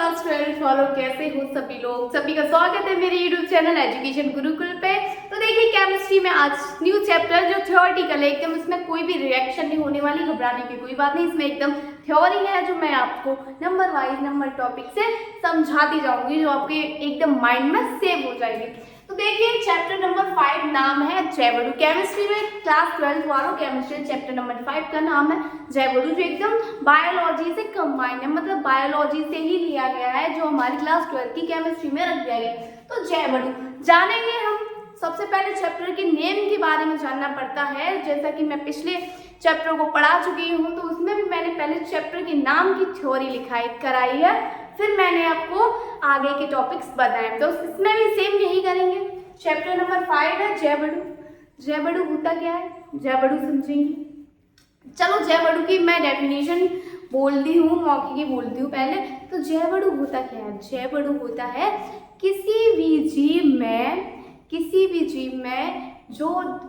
Class 12 वालों, कैसे हो सभी लोग। सभी का स्वागत है मेरे यूट्यूब चैनल एजुकेशन गुरुकुल पे। तो देखिए केमिस्ट्री में आज न्यू चैप्टर जो थ्योरेटिकल है, एकदम इसमें कोई भी रिएक्शन नहीं होने वाली, घबराने की कोई बात नहीं। इसमें एकदम थ्योरी है जो मैं आपको नंबर वाइज नंबर टॉपिक से समझाती जाऊंगी, जो आपके एकदम माइंड में सेव हो जाएगी। तो देखिए चैप्टर नंबर 5 नाम है जैवडू। केमिस्ट्री में क्लास 12 वालों, केमिस्ट्री चैप्टर नंबर 5 का नाम है जैवडू, जो एकदम बायोलॉजी से कंबाइन है, मतलब बायोलॉजी से ही लिया गया है, जो हमारी क्लास 12 की केमिस्ट्री में रख दिया गया। तो जैवडू जानेंगे हम। सबसे पहले चैप्टर के नेम के बारे में जानना पड़ता है। जैसा कि मैं पिछले चैप्टर को पढ़ा चुकी हूँ, तो उसमें भी मैंने पहले चैप्टर के नाम की थ्योरी लिखाई कराई है, फिर मैंने आपको आगे के टॉपिक्स बताए। तो इसमें भी सेम यही करेंगे। चैप्टर नंबर 5 है जैवडू। जैवडू होता क्या है, जैवडू समझेंगे। चलो जैवडू की मैं डेफिनेशन बोलती हूँ, मौके की बोलती हूँ पहले। तो जैवडू होता क्या है, जैवडू होता है किसी भी जीव में जो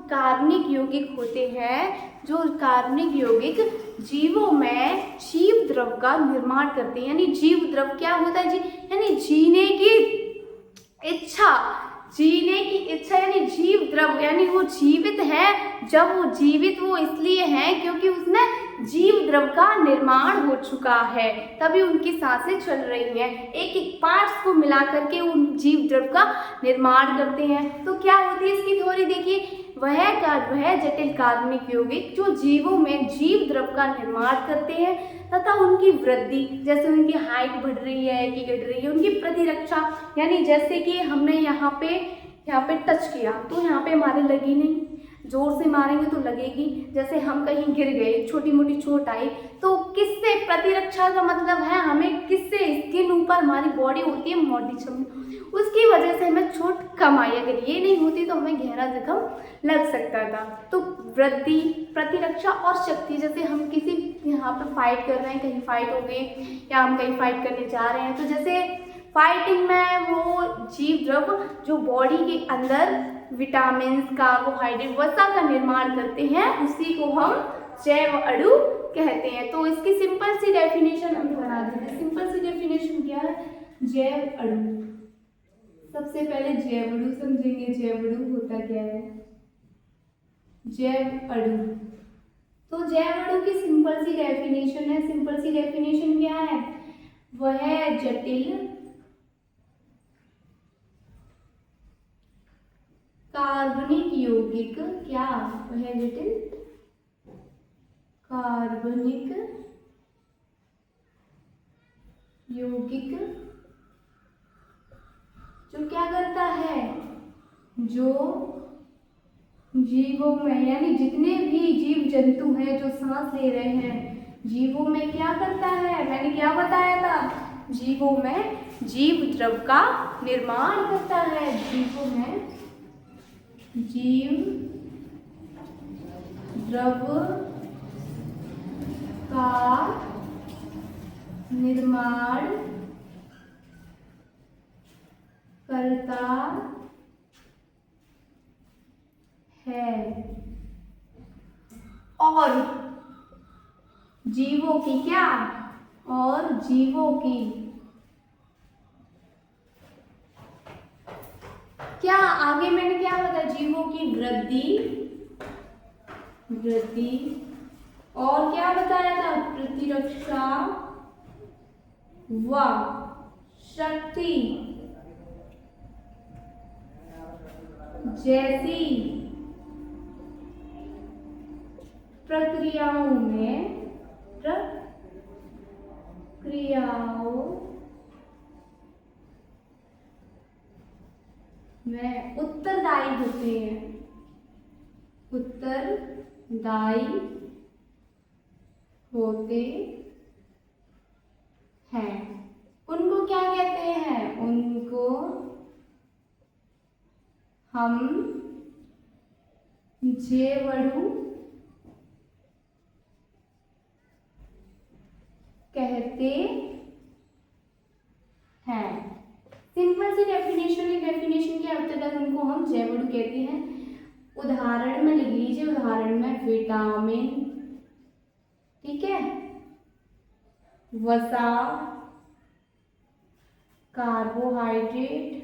कार्बनिक यौगिक होते हैं, जो कार्बनिक यौगिक जीवों में जीव द्रव का निर्माण करते हैं। यानी जीव द्रव क्या होता है जी, यानी जीने की इच्छा, जीने की इच्छा, यानी जीव द्रव, यानी वो जीवित है। जब वो जीवित वो इसलिए है क्योंकि उसमें जीव द्रव का निर्माण हो चुका है, तभी उनकी सांसें चल रही हैं। एक एक पार्ट्स को मिला करके उन जीव द्रव का निर्माण करते हैं। तो क्या होती है इसकी थ्योरी, देखिए वह जटिल कार्बनिक यौगिक जो जीवों में जीव द्रव का निर्माण करते हैं तथा उनकी वृद्धि, जैसे उनकी हाइट बढ़ रही है कि घट रही है, उनकी प्रतिरक्षा, यानी जैसे कि हमने यहाँ पे टच किया तो यहाँ पे हमारे लगी नहीं, जोर से मारेंगे तो लगेगी। जैसे हम कहीं गिर गए, छोटी मोटी चोट आई, तो किससे प्रतिरक्षा का मतलब है हमें किससे, स्किन ऊपर हमारी बॉडी होती है मोटी छमनी, उसकी वजह से हमें चोट कम आई। अगर ये नहीं होती तो हमें गहरा जख्म लग सकता था। तो वृद्धि, प्रतिरक्षा और शक्ति, जैसे हम किसी यहाँ पर फाइट कर रहे हैं, कहीं फाइट हो गई या हम कहीं फाइट करने जा रहे हैं, तो जैसे फाइटिंग में वो जीव द्रव जो बॉडी के अंदर विटामिन, कार्बोहाइड्रेट, वसा का निर्माण करते हैं, उसी को हम जैव अणु कहते हैं। तो इसकी सिंपल सी डेफिनेशन हम बना देते हैं। सिंपल सी डेफिनेशन क्या है, जैव अणु। सबसे पहले जैवडू समझेंगे। जैवडू होता क्या है, जैव अणु। तो जैव अणु की सिंपल सी डेफिनेशन है। सिंपल सी डेफिनेशन क्या है, वह जटिल कार्बनिक यौगिक, क्या, वह जटिल कार्बनिक यौगिक जो क्या करता है, जो जीवों में, यानी जितने भी जीव जंतु हैं जो सांस ले रहे हैं, जीवों में क्या करता है, मैंने क्या बताया था, जीवों में जीव द्रव का निर्माण करता है। जीवों में जीव द्रव का निर्माण करता है और जीवों की क्या, और जीवों की क्या, आगे मैंने क्या बताया, जीवों की वृद्धि और क्या बताया था, प्रतिरक्षा व शक्ति जैसी प्रक्रियाओं में उत्तरदायी होते हैं। उनको क्या कहते हैं, उनको हम जैवडू कहते हैं। सिंपल सी डेफिनेशन है। डेफिनेशन क्या होता है, उनको हम जैवडू कहते हैं। उदाहरण में लिख लीजिए, उदाहरण में विटामिन, ठीक है, वसा, कार्बोहाइड्रेट,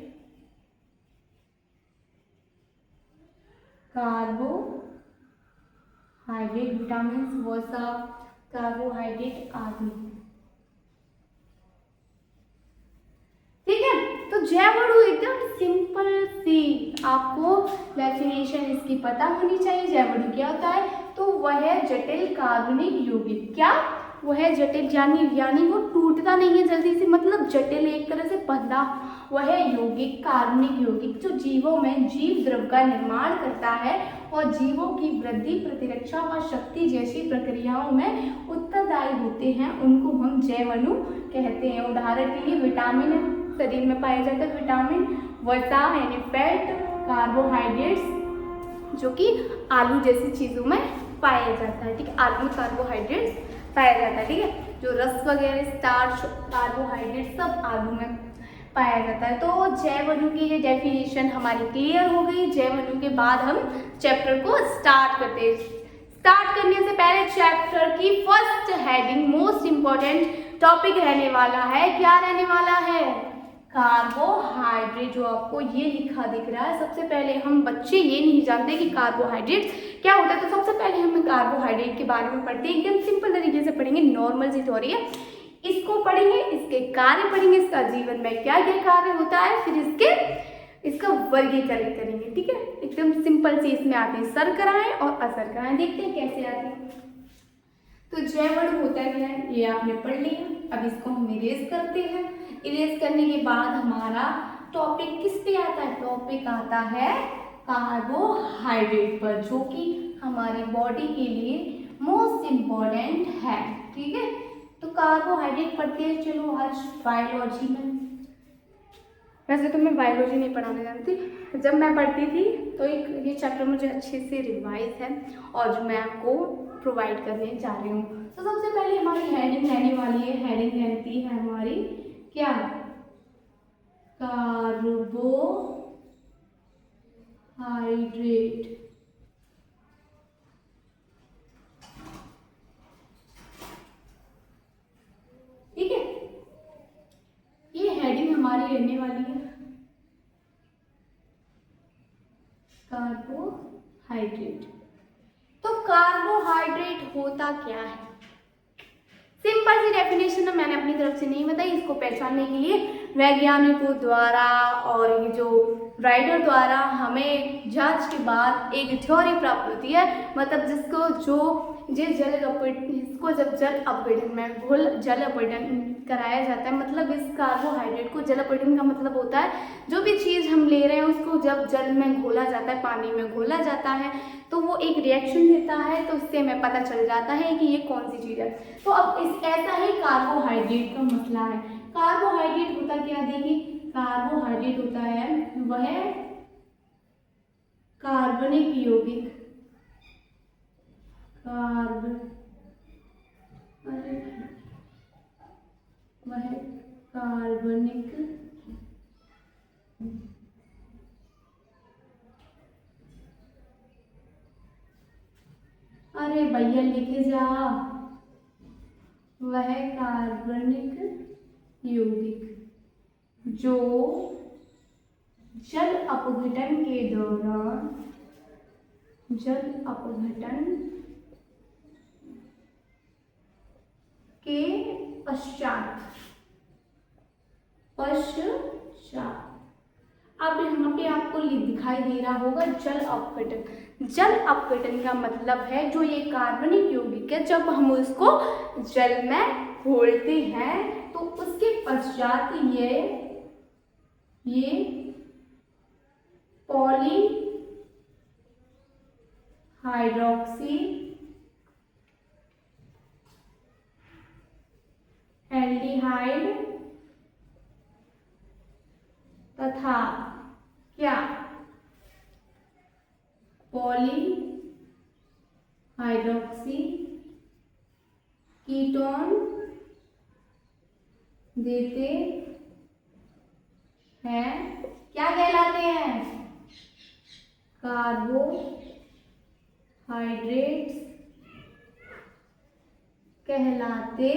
विटामिन, वसा, कार्बोहाइड्रेट आदि। ठीक है, तो जैव अणु एकदम सिंपल सी, आपको डेफिनेशन इसकी पता होनी चाहिए। जैव अणु क्या होता है? तो वह जटिल कार्बनिक यौगिक, क्या वह जटिल, यानी वो टूटता नहीं है जल्दी से, मतलब जटिल, एक तरह से बंधा वह यौगिक, कार्बनिक यौगिक जो जीवों में जीव द्रव का निर्माण करता है और जीवों की वृद्धि, प्रतिरक्षा व शक्ति जैसी प्रक्रियाओं में उत्तरदायी होते हैं, उनको हम जैव अणु कहते हैं। उदाहरण के लिए विटामिन शरीर में पाया जाता है, विटामिन, वसा यानी फैट, कार्बोहाइड्रेट्स जो कि आलू जैसी चीज़ों में पाया जाता है। ठीक है, आलू में कार्बोहाइड्रेट्स पाया जाता है। ठीक है, जो रस वगैरह, स्टार्च, कार्बोहाइड्रेट सब आलू में पाया जाता है। तो जैव अणु की ये डेफिनेशन हमारी क्लियर हो गई। जैव अणु के बाद हम चैप्टर को स्टार्ट करते हैं। स्टार्ट करने से पहले चैप्टर की first heading, most important topic रहने वाला है, क्या रहने वाला है? कार्बोहाइड्रेट। जो आपको ये लिखा दिख रहा है, सबसे पहले हम बच्चे ये नहीं जानते कि कार्बोहाइड्रेट क्या होता है, तो सबसे पहले हम कार्बोहाइड्रेट के बारे में पढ़ते हैं। एकदम सिंपल तरीके से पढ़ेंगे, नॉर्मल सी थ्योरी है, इसको पढ़ेंगे, इसके कार्य पढ़ेंगे, इसका जीवन में क्या क्या कार्य होता है, फिर इसका वर्गीकरण करेंगे। ठीक है, एकदम सिंपल सी इसमें आते हैं शर्कराएं और अशर्कराएं। देखते हैं कैसे आते हैं। तो जैव अणु होता क्या है, ये आपने पढ़ लिया। अब इसको हम इरेज करते हैं। इरेज करने के बाद हमारा टॉपिक किस पे आता है? टॉपिक आता है कार्बोहाइड्रेट पर, जो कि हमारी बॉडी के लिए मोस्ट इम्पॉर्टेंट है। ठीक है, तो कार्बोहाइड्रेट पढ़ते हैं। चलो आज बायोलॉजी में, वैसे तो मैं बायोलॉजी नहीं पढ़ाने जानती, जब मैं पढ़ती थी तो एक ये चैप्टर मुझे अच्छे से रिवाइज है और जो मैं आपको प्रोवाइड करने जा रही हूँ। तो सबसे पहले हमारी हेडिंग रहने वाली है, हेडिंग रहती है हमारी क्या? कार्बोहाइड्रेट। ठीक है, ये हेडिंग हमारी रहने वाली है कार्बोहाइड्रेट। तो कार्बोहाइड्रेट होता क्या है? सिंपल सी डेफिनेशन है, मैंने अपनी तरफ से नहीं बताई। इसको पहचानने के लिए वैज्ञानिकों द्वारा और ये जो राइटर द्वारा हमें जांच के बाद एक थ्योरी प्राप्त होती है, मतलब जिसको इसको जब जल अपघटन में जल अपघटन कराया जाता है, मतलब इस कार्बोहाइड्रेट को, जल अपघटन का मतलब होता है जो भी चीज़ हम ले रहे हैं उसको जब जल में घोला जाता है, पानी में घोला जाता है, तो वो एक रिएक्शन देता है, तो उससे हमें पता चल जाता है कि ये कौन सी चीज़ है। तो अब ऐसा ही कार्बोहाइड्रेट का मसला है। कार्बोहाइड्रेट होता क्या? देखिए, कार्बोहाइड्रेट होता है वह कार्बनिक यौगिक, वह कार्बनिक अरे भैया लिखे जा, वह कार्बनिक यौगिक जो जल अपघटन के दौरान, जल अपघटन के पश्चात अब यहाँ पे आपको दिखाई दे रहा होगा जल अपघटन। जल अपघटन का मतलब है जो ये कार्बनिक यौगिक है, जब हम उसको जल में घोलते हैं तो उसके पश्चात ये पॉली हाइड्रोक्सी एल्डिहाइड तथा क्या पॉली हाइड्रोक्सी कीटोन देते हैं, क्या कहलाते हैं? कार्बोहाइड्रेट्स कहलाते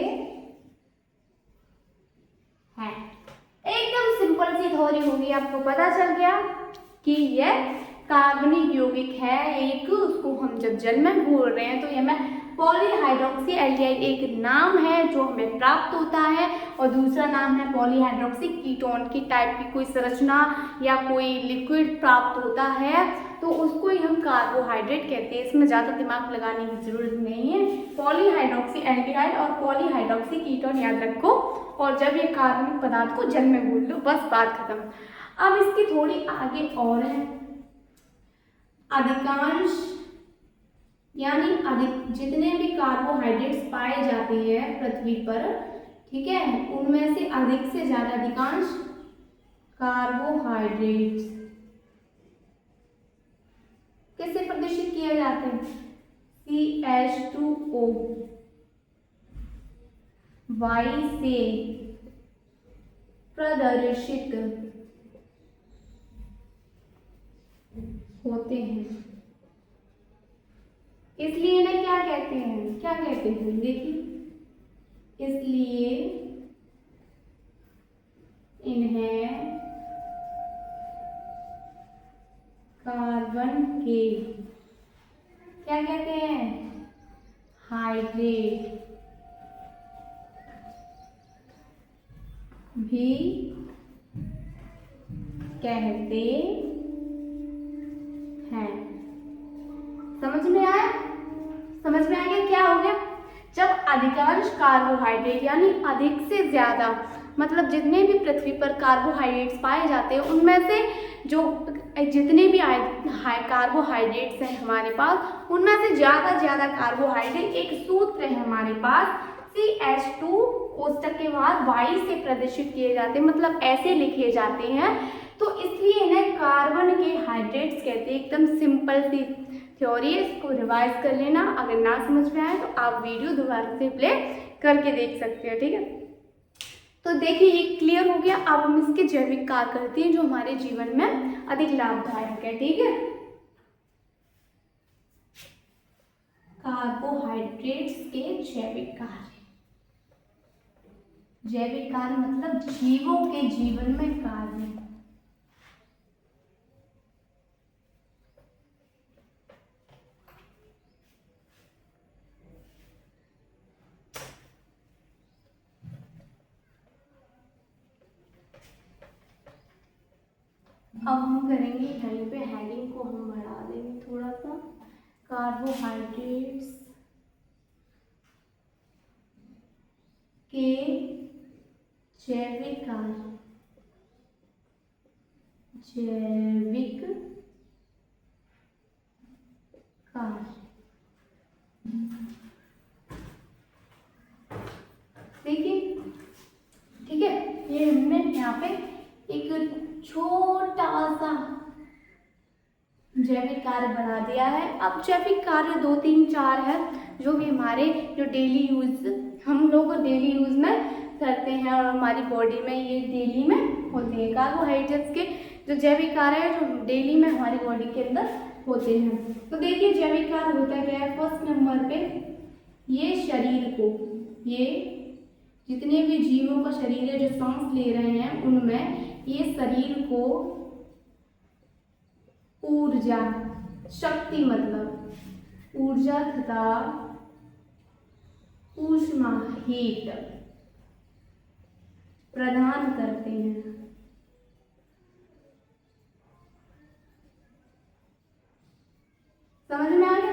हैं। एकदम की थ्योरी होगी, आपको पता चल गया कि यह कार्बनिक यौगिक है एक, उसको हम जब जल में घोल रहे हैं तो यह में पॉलीहाइड्रोक्सी एल्डिहाइड एक नाम है जो हमें प्राप्त होता है, और दूसरा नाम है पॉलीहाइड्रोक्सी कीटोन की टाइप की कोई संरचना या कोई लिक्विड प्राप्त होता है तो उसको ही हम कार्बोहाइड्रेट कहते हैं। इसमें ज़्यादा दिमाग लगाने की जरूरत नहीं है। पॉलीहाइड्रोक्सी एल्डिहाइड और पॉलीहाइड्रोक्सी कीटोन याद रखो, और जब ये कार्बनिक पदार्थ को जल में घोल लो, बस बात खत्म। अब इसकी थोड़ी आगे और है, अधिकांश यानी अधिक जितने भी कार्बोहाइड्रेट्स पाए जाते हैं पृथ्वी पर, ठीक है, उनमें से अधिक से ज्यादा अधिकांश कार्बोहाइड्रेट्स किससे प्रदर्शित किए जाते हैं? CH2O Y से प्रदर्शित होते हैं। इसलिए इन्हें क्या कहते हैं, क्या कहते हैं, देखिए, इसलिए इन्हें कार्बन के क्या कहते हैं? हाइड्रेट भी कहते हैं। समझ में आया? समझ में आ गया क्या हो गया? जब अधिकांश कार्बोहाइड्रेट यानी अधिक से ज्यादा, मतलब जितने भी पृथ्वी पर कार्बोहाइड्रेट्स पाए जाते हैं उनमें से जो जितने भी कार्बोहाइड्रेट्स हैं हमारे पास, उनमें से ज़्यादा कार्बोहाइड्रेट एक सूत्र है हमारे पास CH2 कोष्टक के बाद Y से प्रदर्शित किए जाते हैं, मतलब ऐसे लिखे जाते हैं, तो इसलिए इन्हें कार्बन के हाइड्रेट्स कहते हैं। एकदम सिंपल सी थ्योरी है, इसको रिवाइज कर लेना। अगर ना समझ में आए तो आप वीडियो दोबारा से प्ले करके देख सकते हैं, ठीक है। तो देखिए ये क्लियर हो गया। अब हम इसके जैविक कार्य करते हैं जो हमारे जीवन में अधिक लाभदायक है, ठीक है। कार्बोहाइड्रेट्स के जैविक कार्य, जैविक कार्य मतलब जीवों के जीवन में कार्य। अब हम करेंगे यहीं पे हेडिंग को हम बढ़ा देंगे थोड़ा सा, कार्बोहाइड्रेट्स के जैविक कार्य, जैविक कार्य। देखिए, ठीक है, ये हमने यहाँ पे एक छोटा सा जैविक कार्य बना दिया है। अब जैविक कार्य 2 3 4 है जो भी हमारे जो डेली यूज हम लोग डेली यूज में करते हैं और हमारी बॉडी में ये डेली में होते हैं। कार्बोहाइड्रेट्स के जो जैविक कार्य है जो डेली में हमारी बॉडी के अंदर होते हैं। तो देखिए जैविक कार्य होता क्या है। फर्स्ट नंबर पे ये शरीर को, ये जितने भी जीवों का शरीर है जो सांस ले रहे हैं उनमें ये शरीर को ऊर्जा, शक्ति मतलब ऊर्जा तथा ऊष्मा, हीट प्रदान करते हैं। समझ में आ गया?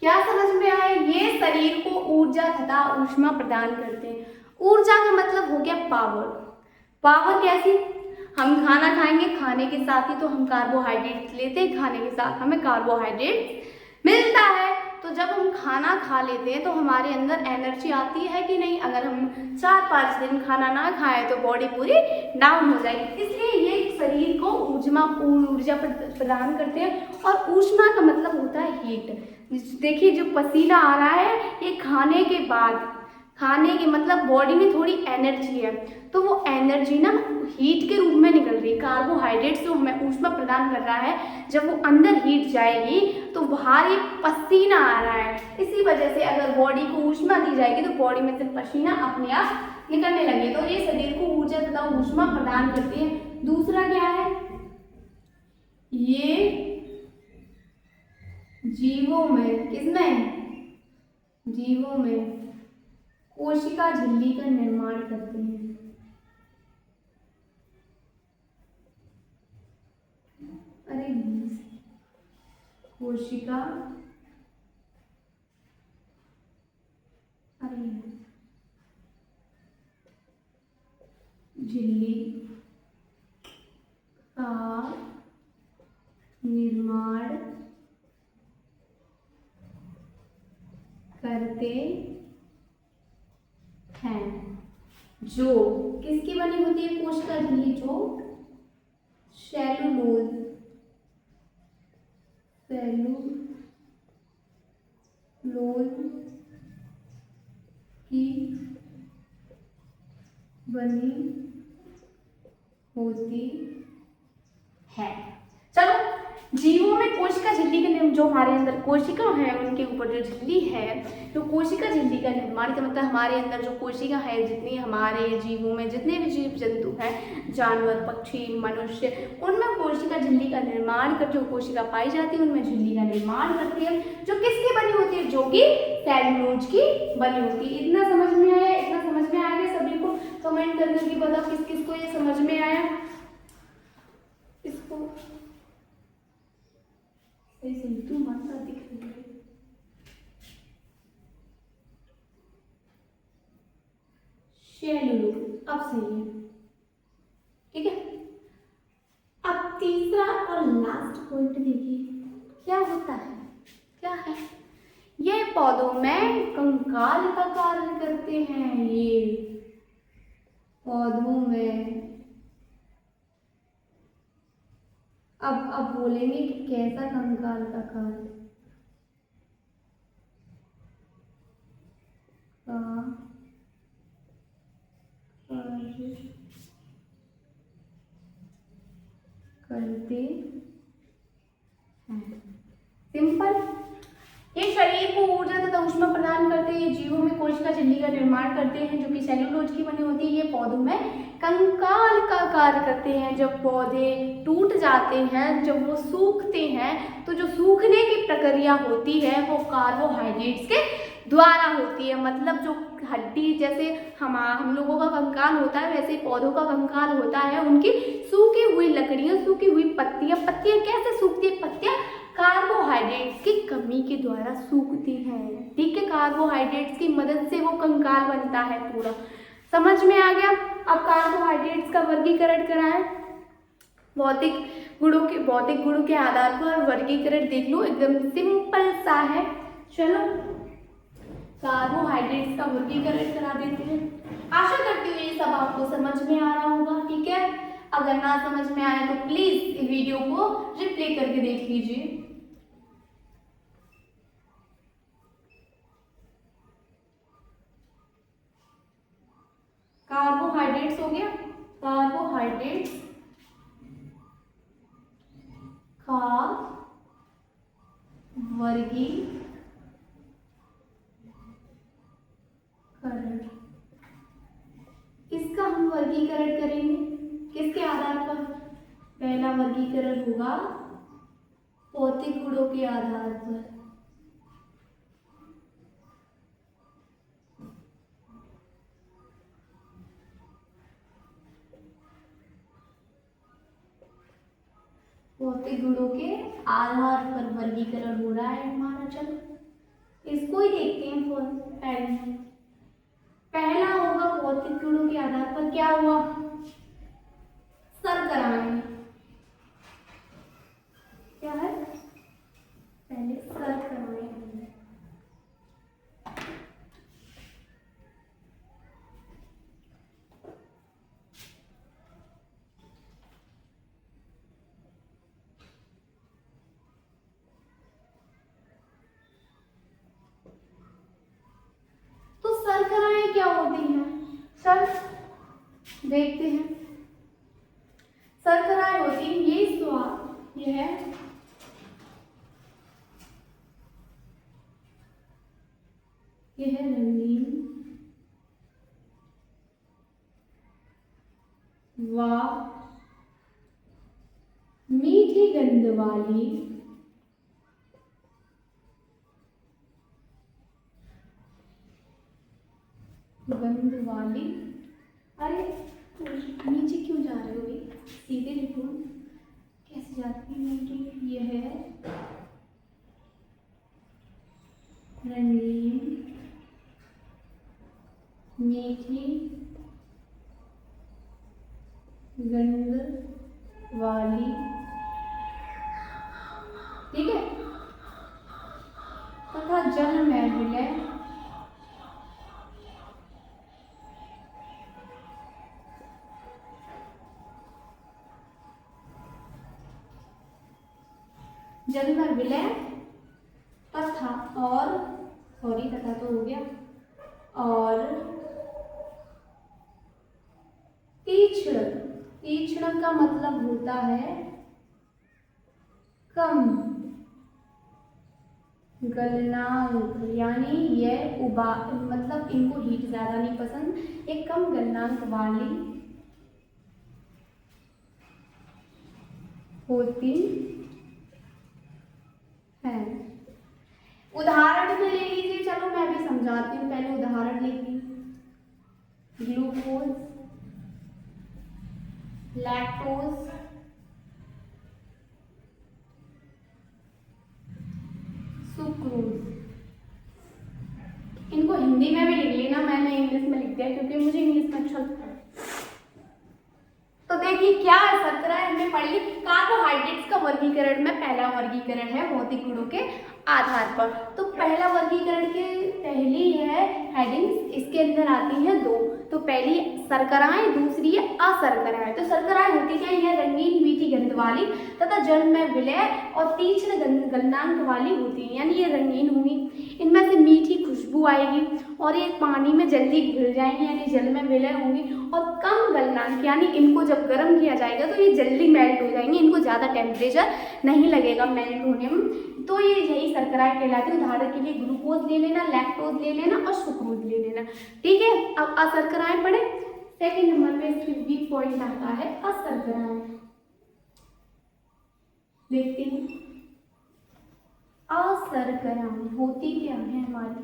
क्या समझ में आया? ये शरीर को ऊर्जा तथा ऊष्मा प्रदान करते हैं। ऊर्जा का मतलब हो गया पावर। पावर कैसी? हम खाना खाएंगे, खाने के साथ ही तो हम कार्बोहाइड्रेट लेते हैं, खाने के साथ हमें कार्बोहाइड्रेट मिलता है। तो जब हम खाना खा लेते हैं तो हमारे अंदर एनर्जी आती है कि नहीं? अगर हम 4-5 दिन खाना ना खाएं तो बॉडी पूरी डाउन हो जाएगी। इसलिए ये शरीर को ऊर्जा प्रदान करते हैं। और ऊष्मा का मतलब होता है हीट। देखिए जो पसीना आ रहा है ये खाने के बाद, खाने की मतलब बॉडी में थोड़ी एनर्जी है, तो वो एनर्जी ना हीट के रूप में निकल रही है। कार्बोहाइड्रेट्स जो हमें ऊष्मा प्रदान कर रहा है, जब वो अंदर हीट जाएगी तो बाहर एक पसीना आ रहा है। इसी वजह से अगर बॉडी को ऊष्मा दी जाएगी तो बॉडी में से पसीना अपने आप निकलने लगे, तो ये शरीर को ऊर्जा तथा ऊष्मा प्रदान करती है। दूसरा क्या है, ये जीवों में, किसमें, जीवों में कोशिका झिल्ली का निर्माण करते हैं। अरे कोशिका, अरे झिल्ली का निर्माण करते हैं। जो किसकी बनी होती है कोशिका झिल्ली, जो सेलुलोज, सेलुलोज की बनी होती है। चलो, जीवों में कोशिका झिल्ली के जो हमारे अंदर कोशिका है उनके ऊपर जो झिल्ली है, जो कोशिका झिल्ली का निर्माण का मतलब हमारे अंदर जो कोशिका है, जितनी हमारे जीवों में जितने भी जीव जंतु हैं, जानवर, पक्षी, मनुष्य, उनमें कोशिका झिल्ली का निर्माण कर, जो कोशिका पाई जाती है उनमें झिल्ली का निर्माण करती है, जो किसकी बनी होती है, जो कि सेलुलोज की बनी होती है। इतना समझ में आया? इतना समझ में आ गया सभी को? कमेंट करके बताओ किस किस को ये समझ में आया। इसको तू मात्रा दिख रही है। सेलुलोज अब सही है, ठीक है। अब तीसरा और लास्ट पॉइंट देखिए, क्या होता है, क्या है, ये पौधों में कंकाल का कार्य करते हैं। ये पौधों में, अब बोलेंगे कि कैसा कंकाल का कार्य, करते हैं। सिंपल, ये शरीर को ऊर्जा तथा ऊष्मा प्रदान करते हैं। ये जीवों में कोशिका झिल्ली का निर्माण करते हैं, जो कि सेलुलोज की बनी होती है। ये पौधों में कंकाल का कार्य करते हैं। जब पौधे टूट जाते हैं, जब वो सूखते हैं, तो जो सूखने की प्रक्रिया होती है वो कार्बोहाइड्रेट्स के द्वारा होती है। मतलब जो हड्डी, जैसे हम लोगों का कंकाल होता है, वैसे पौधों का कंकाल होता है। उनकी सूखी हुई लकड़ियां, सूखी हुई पत्तियां कैसे सूखती है? पत्तियां कार्बोहाइड्रेट्स की कमी के द्वारा सूखती हैं, ठीक है। कार्बोहाइड्रेट्स की मदद से वो कंकाल बनता है। पूरा समझ में आ गया? अब कार्बोहाइड्रेट्स का वर्गीकरण कराएं। भौतिक गुणों के आधार पर वर्गीकरण देख लो, एकदम सिंपल सा है। चलो, कार्बोहाइड्रेट्स का वर्गीकरण करा देते हैं। आशा करती हूँ ये सब आपको समझ में आ रहा होगा, ठीक है। अगर ना समझ में आए तो प्लीज इस वीडियो को रिप्ले करके देख लीजिए। कार्बोहाइड्रेट्स हो गया, कार्बोहाइड्रेट्स का वर्गीकरण, इसका हम वर्गीकरण करेंगे किसके आधार पर? पहला वर्गीकरण होगा भौतिक गुणों के आधार पर। भौतिक गुणों के आधार पर वर्गीकरण हो रहा है हमारा। चलो इसको ही देखते हैं। पहला होगा भौतिक गुणों के आधार पर, क्या हुआ? शर्कराएं। क्या है? पहले शर्कराएं। देखते हैं। शर्कराएं होती हैं, ये स्वाद, यह है रंगीन व मीठी गंध वाली अरे नीचे क्यों जा रहे हो भाई, सीधे लिखो, कैसे जाती है मीठी। यह है रंगीन मीठी गंध वाली, ठीक है, तथा जल में विलय तथा और सॉरी तथा तो हो गया, और तीक्ष्ण का मतलब होता है कम गलनांक, यानी यह मतलब इनको हीट ज्यादा नहीं पसंद, एक कम गलनांक वाली होती है। उदाहरण में ले लीजिए, चलो मैं भी समझाती हूँ, पहले उदाहरण लेती हूँ। ग्लूकोज, लैक्टोज, सुक्रोज, इनको हिंदी में भी लिख लेना, मैंने इंग्लिश में लिख दिया क्योंकि मुझे इंग्लिश में अच्छा लगता है। तो देखिए क्या है, शर्कराएं हमने पढ़ ली। कार्बोहाइड्रेट्स का वर्गीकरण में पहला वर्गीकरण है भौतिक गुणों के आधार पर। तो पहला वर्गीकरण के पहली है हेडिंग्स, इसके अंदर आती हैं दो। तो पहली शर्कराएं, दूसरी है अशर्कराएं। तो शर्कराएं होती क्या है, रंगीन मीठी गंध वाली तथा जल में विलय और तीक्ष्ण गलनांक वाली होती है, यानी ये रंगीन होंगी, इनमें से मीठी खुशबू आएगी और ये पानी में जल्दी घुल जाएंगी, यानी जल में विलय होंगी, और कम गलनांक, यानी इनको जब गर्म किया जाएगा तो ये जल्दी मेल्ट हो जाएंगे, इनको ज़्यादा टेम्परेचर नहीं लगेगा मेल्ट होने में। तो ये यही शर्कराएं कहलाती है। उदाहरण के लिए ग्लूकोज ले लेना, लैक्टोज ले लेना और सुक्रोज ले लेना, ठीक है। अब अशर्कराएं पढ़े। सेकंड नंबर पे इसकी वीक पॉइंट आता है अशर्कराएं, देखते हैं। अशर्कराएं होती क्या है हमारी,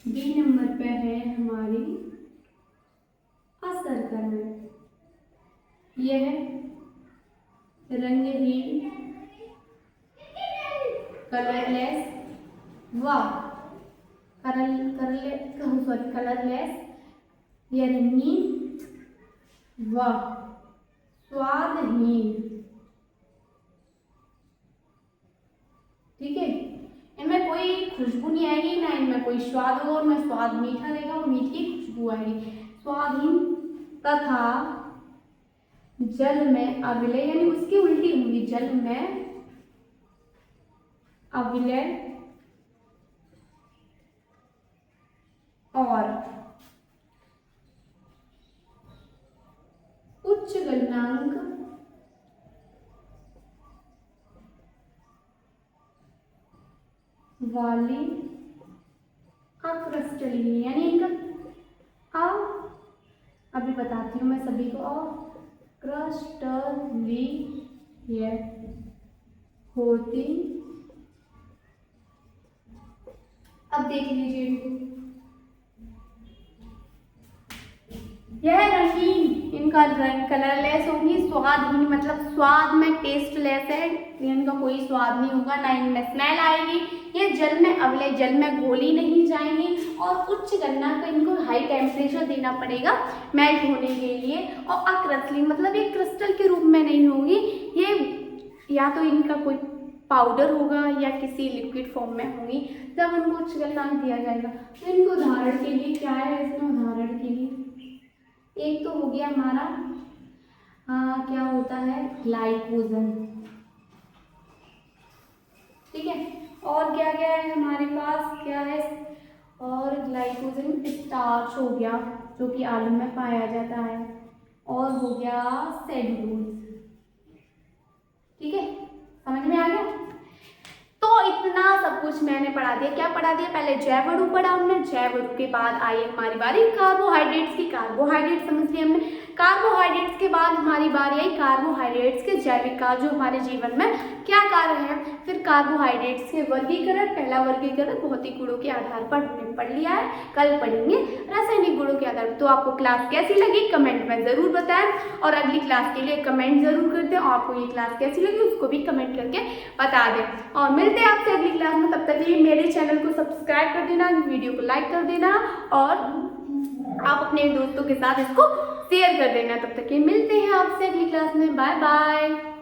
बी नंबर पे है हमारी अशर्कराएं। यह रंगहीन, कलरलेस व कलरलेस, यह रंगीन व स्वादहीन, ठीक है। इनमें कोई खुशबू नहीं आएगी, ना इनमें कोई स्वाद होगा, और ना स्वाद मीठा देगा और मीठी खुशबू आएगी। स्वादहीन तथा जल में अविलय, यानी उसकी उल्टी होंगी, जल में अविलय और उच्च गलनांक वाली अक्रिस्टलीन, यानी इनका अभी बताती हूँ मैं सभी को, अक्रिस्टलीय होती। अब देख लीजिए इनको, यह रंगीन, इनका रंग कलरलेस होगी, स्वादहीन मतलब स्वाद में टेस्टलेस है, इनका कोई स्वाद नहीं होगा, ना इनमें स्मेल आएगी, ये जल में अवलय, जल में घोली नहीं जाएंगी, और उच्च गलनांक का इनको हाई टेम्परेचर देना पड़ेगा मेल्ट होने के लिए, और अक्रिस्टलीन मतलब ये क्रिस्टल के रूप में नहीं होगी, ये या तो इनका कोई पाउडर होगा या किसी लिक्विड फॉर्म में होंगी, जब उनको उच्च गलनांक दिया जाएगा। तो इनको उदाहरण के लिए क्या है, इसमें उदाहरण के लिए एक तो हो गया हमारा क्या होता है, ग्लाइकोजन, ठीक है, और क्या क्या है हमारे पास, क्या है, और ग्लाइकोजन स्टार्च हो गया जो कि आलू में पाया जाता है, और हो गया सेल्यूलोज। ठीक है, समझ में आ गया? तो इतना सब कुछ मैंने पढ़ा दिया। क्या पढ़ा दिया? पहले जैव अणु पढ़ा हमने, जैव अणु के बाद आई हमारी बारी कार्बोहाइड्रेट्स की। कार्बोहाइड्रेट समझ लिया हमने। कार्बोहाइड्रेट्स के बाद हमारी बारी आई कार्बोहाइड्रेट्स के जैविक कार्य, जो हमारे जीवन में क्या कार्य है। फिर कार्बोहाइड्रेट्स के वर्गीकरण, पहला वर्गीकरण भौतिक गुणों के आधार पर हमने पढ़ लिया है, कल पढ़ेंगे रासायनिक गुणों के आधार पर। तो आपको क्लास कैसी लगी कमेंट में जरूर बताएं, और अगली क्लास के लिए कमेंट जरूर कर दें, और आपको ये क्लास कैसी लगी उसको भी कमेंट करके बता दें। और मिलते हैं आपसे अगली क्लास में, तब तक के लिए मेरे चैनल को सब्सक्राइब कर देना, वीडियो को लाइक कर देना, और आप अपने दोस्तों के साथ इसको शेयर कर देना। तब तक के मिलते हैं आपसे अगली क्लास में। Bye bye.